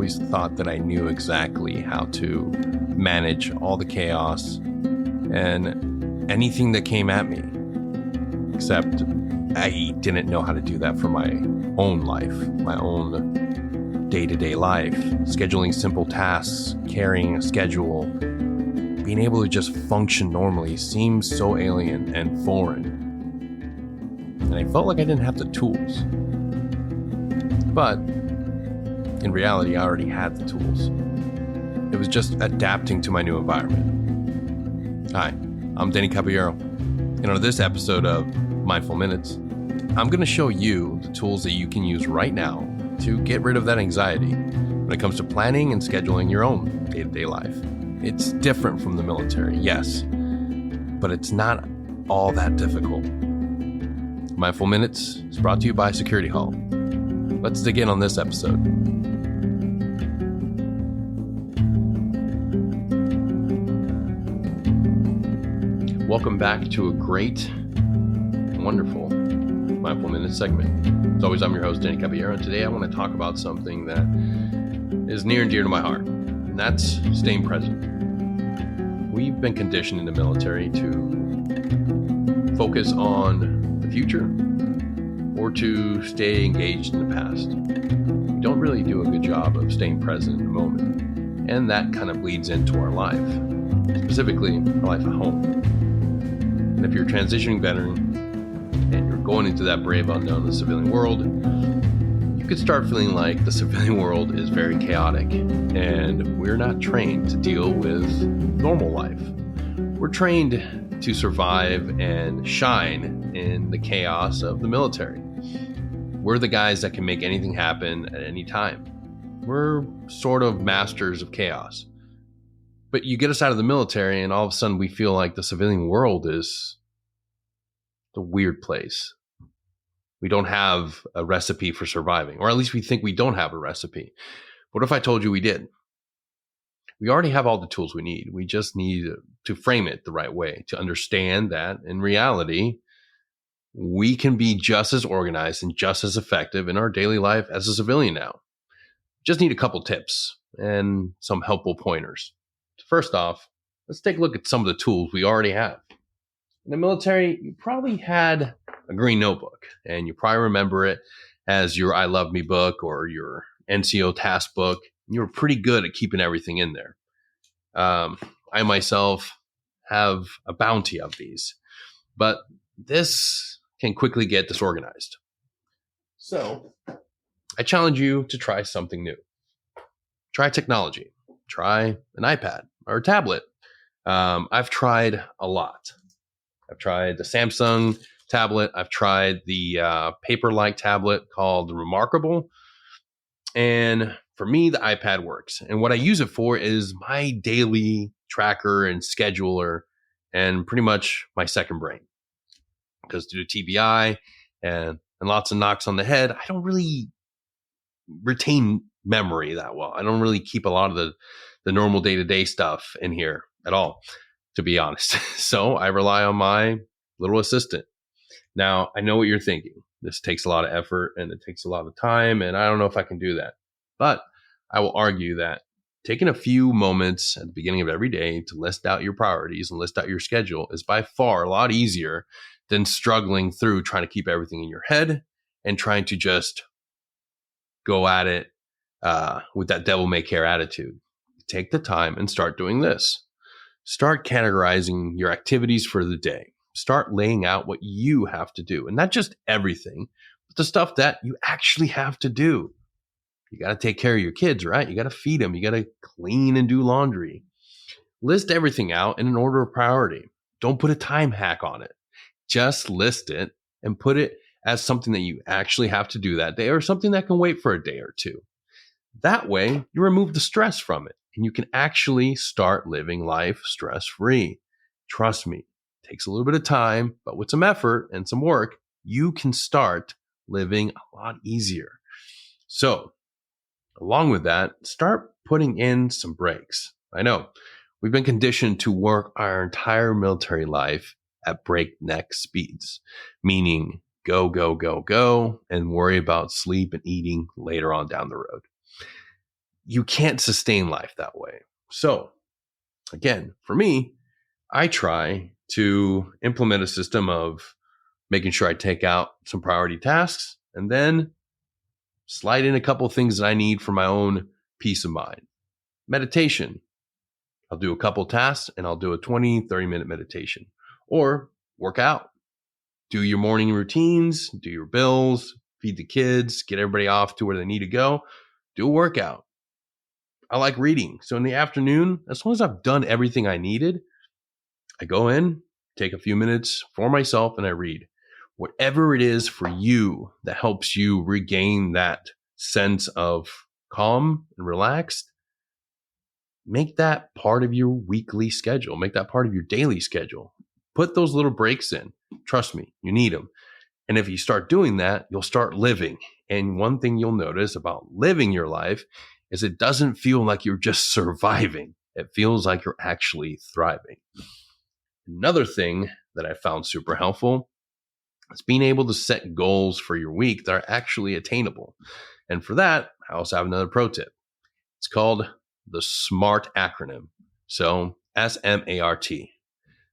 always thought that I knew exactly how to manage all the chaos and anything that came at me, except I didn't know how to do that for my own life, my own day-to-day life, scheduling simple tasks, carrying a schedule, being able to just function normally seems so alien and foreign. And I felt like I didn't have the tools. But in reality, I already had the tools. It was just adapting to my new environment. Hi, I'm Danny Caballero, and on this episode of Mindful Minutes, I'm going to show you the tools that you can use right now to get rid of that anxiety when it comes to planning and scheduling your own day-to-day life. It's different from the military, yes, but it's not all that difficult. Mindful Minutes is brought to you by Halt. Let's dig in on this episode. Welcome back to a great, wonderful Mindful Minutes segment. As always, I'm your host, Danny Caballero, and today I want to talk about something that is near and dear to my heart, and that's staying present. We've been conditioned in the military to focus on the future or to stay engaged in the past. We don't really do a good job of staying present in the moment, and that kind of bleeds into our life, specifically our life at home. And if you're a transitioning veteran and you're going into that brave unknown, the civilian world, you could start feeling like the civilian world is very chaotic and we're not trained to deal with normal life. We're trained to survive and shine in the chaos of the military. We're the guys that can make anything happen at any time. We're sort of masters of chaos. But you get us out of the military and all of a sudden we feel like the civilian world is the weird place. We don't have a recipe for surviving, or at least we think we don't have a recipe. What if I told you we did? We already have all the tools we need. We just need to frame it the right way, to understand that in reality, we can be just as organized and just as effective in our daily life as a civilian now. Just need a couple tips and some helpful pointers. First off, let's take a look at some of the tools we already have. In the military, you probably had a green notebook, and you probably remember it as your I Love Me book or your NCO task book. You were pretty good at keeping everything in there. I myself have a bounty of these, but this can quickly get disorganized. So I challenge you to try something new. Try technology. Try an iPad or a tablet. I've tried a lot. I've tried the Samsung tablet. I've tried the paper-like tablet called Remarkable. And for me, the iPad works. And what I use it for is my daily tracker and scheduler and pretty much my second brain. Because due to TBI and lots of knocks on the head, I don't really retain memory that well. I don't really keep a lot of the normal day-to-day stuff in here at all, to be honest. So I rely on my little assistant. Now, I know what you're thinking. This takes a lot of effort and it takes a lot of time, and I don't know if I can do that. But I will argue that taking a few moments at the beginning of every day to list out your priorities and list out your schedule is by far a lot easier than struggling through trying to keep everything in your head and trying to just go at it with that devil may care attitude. Take the time and start doing this. Start categorizing your activities for the day. Start laying out what you have to do. And not just everything, but the stuff that you actually have to do. You got to take care of your kids, right? You got to feed them. You got to clean and do laundry. List everything out in an order of priority. Don't put a time hack on it. Just list it and put it as something that you actually have to do that day or something that can wait for a day or two. That way, you remove the stress from it and you can actually start living life stress-free. Trust me, it takes a little bit of time, but with some effort and some work, you can start living a lot easier. So, along with that, start putting in some breaks. I know we've been conditioned to work our entire military life at breakneck speeds, meaning go, go, go, go, and worry about sleep and eating later on down the road. you can't sustain life that way. So again, for me, I try to implement a system of making sure I take out some priority tasks and then slide in a couple of things that I need for my own peace of mind. Meditation. I'll do a couple tasks and I'll do a 20, 30-minute meditation. Or work out. Do your morning routines, do your bills, feed the kids, get everybody off to where they need to go. Do a workout. I like reading. So in the afternoon, as long as I've done everything I needed, I go in, take a few minutes for myself, and I read. Whatever it is for you that helps you regain that sense of calm and relaxed, make that part of your weekly schedule. Make that part of your daily schedule. Put those little breaks in. Trust me, you need them. And if you start doing that, you'll start living. And one thing you'll notice about living your life is it doesn't feel like you're just surviving. It feels like you're actually thriving. Another thing that I found super helpful is being able to set goals for your week that are actually attainable. And for that, I also have another pro tip. It's called the SMART acronym. So SMART.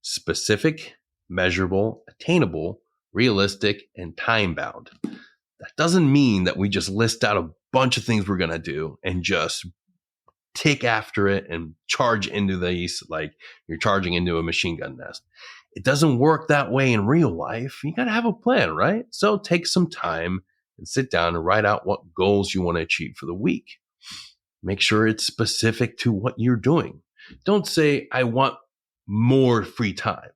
Specific, measurable, attainable, realistic, and time-bound. That doesn't mean that we just list out a bunch of things we're going to do and just tick after it and charge into these like you're charging into a machine gun nest. It doesn't work that way in real life. You got to have a plan, right? So take some time and sit down and write out what goals you want to achieve for the week. Make sure it's specific to what you're doing. Don't say, I want more free time.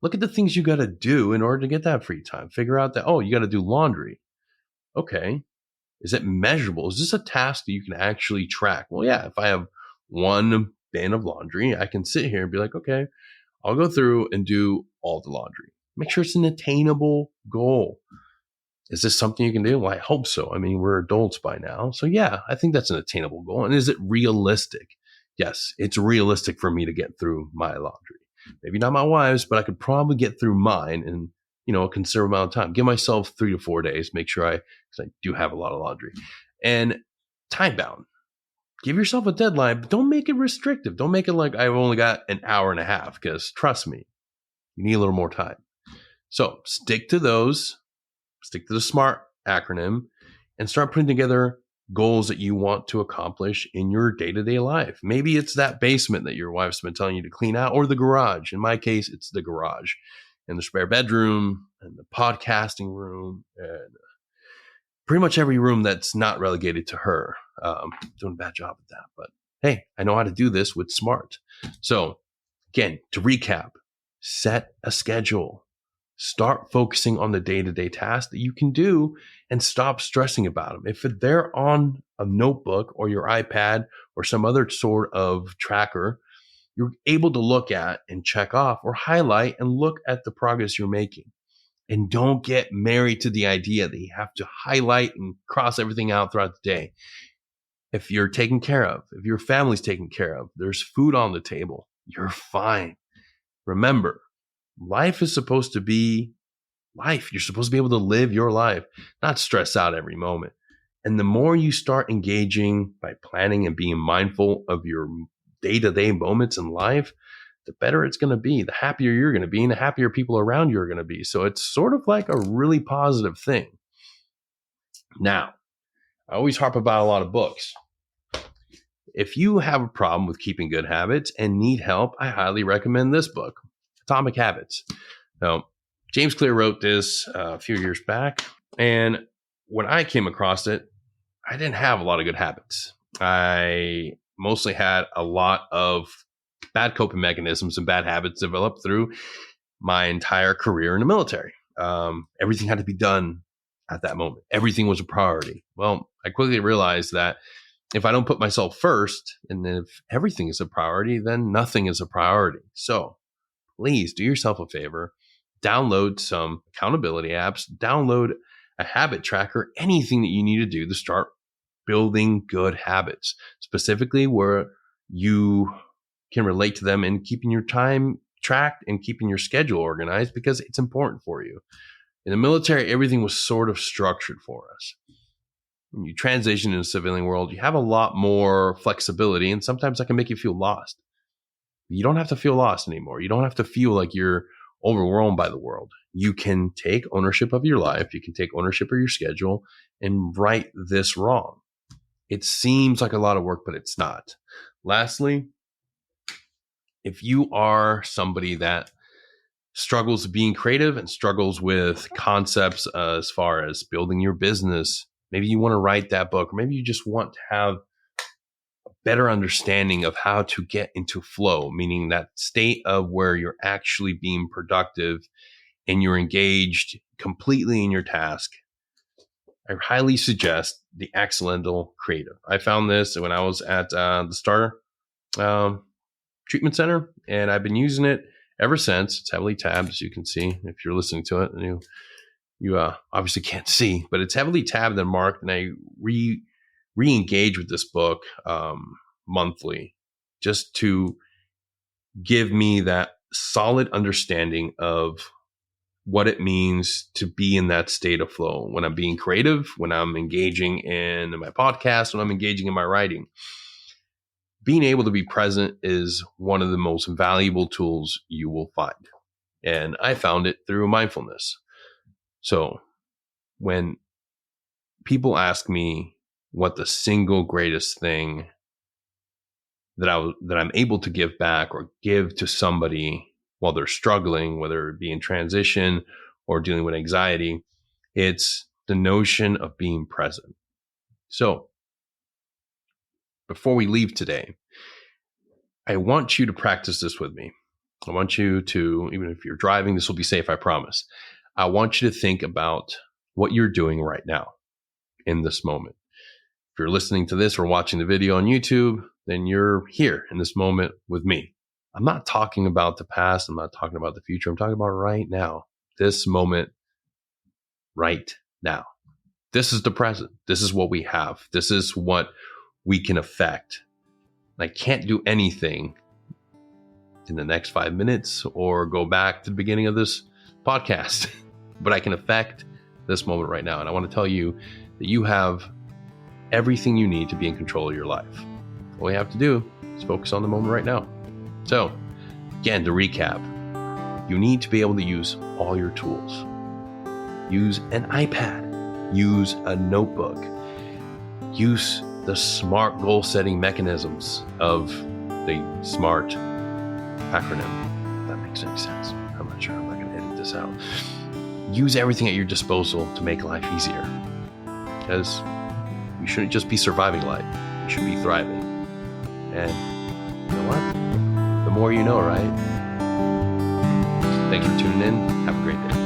Look at the things you got to do in order to get that free time. Figure out that, oh, you got to do laundry. Okay. Is it measurable? Is this a task that you can actually track? Well, yeah, if I have one bin of laundry, I can sit here and be like, okay, I'll go through and do all the laundry. Make sure it's an attainable goal. Is this something you can do? Well, I hope so. I mean, we're adults by now. So yeah, I think that's an attainable goal. And is it realistic? Yes, it's realistic for me to get through my laundry. Maybe not my wife's, but I could probably get through mine in, a considerable amount of time. Give myself 3 to 4 days. Make sure because I do have a lot of laundry. And time bound. Give yourself a deadline, but don't make it restrictive. Don't make it like I've only got an hour and a half, because trust me, you need a little more time. So stick to those. Stick to the SMART acronym and start putting together goals that you want to accomplish in your day-to-day life. Maybe it's that basement that your wife's been telling you to clean out, or the garage. In my case, it's the garage and the spare bedroom and the podcasting room and pretty much every room that's not relegated to her. Doing a bad job at that, but hey, I know how to do this with SMART. So again, to recap, set a schedule. Start focusing on the day-to-day tasks that you can do and stop stressing about them. If they're on a notebook or your iPad or some other sort of tracker, you're able to look at and check off or highlight and look at the progress you're making. And don't get married to the idea that you have to highlight and cross everything out throughout the day. If you're taken care of, if your family's taken care of, there's food on the table, you're fine. Remember, life is supposed to be life. You're supposed to be able to live your life, not stress out every moment. And the more you start engaging by planning and being mindful of your day-to-day moments in life, the better it's going to be, the happier you're going to be, and the happier people around you are going to be. So it's sort of like a really positive thing. Now, I always harp about a lot of books. If you have a problem with keeping good habits and need help, I highly recommend this book, Atomic Habits. Now, James Clear wrote this a few years back, and when I came across it, I didn't have a lot of good habits. I mostly had a lot of bad coping mechanisms and bad habits developed through my entire career in the military. Everything had to be done at that moment. Everything was a priority. Well, I quickly realized that if I don't put myself first, and if everything is a priority, then nothing is a priority. So please do yourself a favor, download some accountability apps, download a habit tracker, anything that you need to do to start building good habits, specifically where you can relate to them and keeping your time tracked and keeping your schedule organized, because it's important for you. In the military, everything was sort of structured for us. when you transition into the civilian world, you have a lot more flexibility, and sometimes that can make you feel lost. You don't have to feel lost anymore. You don't have to feel like you're overwhelmed by the world. You can take ownership of your life. You can take ownership of your schedule and right this wrong. It seems like a lot of work, but it's not. Lastly, if you are somebody that struggles with being creative and struggles with concepts as far as building your business, maybe you want to write that book, or maybe you just want to have a better understanding of how to get into flow, meaning that state of where you're actually being productive and you're engaged completely in your task, I highly suggest the Accidental Creative. I found this when I was at the Star Treatment Center, and I've been using it ever since. It's heavily tabbed, as you can see if you're listening to it. And you obviously can't see, but it's heavily tabbed and marked. And I re-engage with this book monthly, just to give me that solid understanding of what it means to be in that state of flow when I'm being creative, when I'm engaging in my podcast, when I'm engaging in my writing. Being able to be present is one of the most valuable tools you will find. And I found it through mindfulness. So when people ask me what the single greatest thing that I'm able to give back or give to somebody while they're struggling, whether it be in transition or dealing with anxiety, it's the notion of being present. So before we leave today, I want you to practice this with me. I want you to, even if you're driving, this will be safe, I promise. I want you to think about what you're doing right now in this moment. If you're listening to this or watching the video on YouTube, then you're here in this moment with me. I'm not talking about the past. I'm not talking about the future. I'm talking about right now, this moment, right now. This is the present. This is what we have. This is what we can affect. I can't do anything in the next 5 minutes or go back to the beginning of this podcast, but I can affect this moment right now. And I want to tell you that you have everything you need to be in control of your life. All you have to do is focus on the moment right now. So again, to recap, you need to be able to use all your tools. Use an iPad, use a notebook, use the SMART goal setting mechanisms of the SMART acronym. If that makes any sense. I'm not sure. I'm not going to edit this out. Use everything at your disposal to make life easier. Because we shouldn't just be surviving life. We should be thriving. And you know what? The more you know, right? Thanks for tuning in. Have a great day.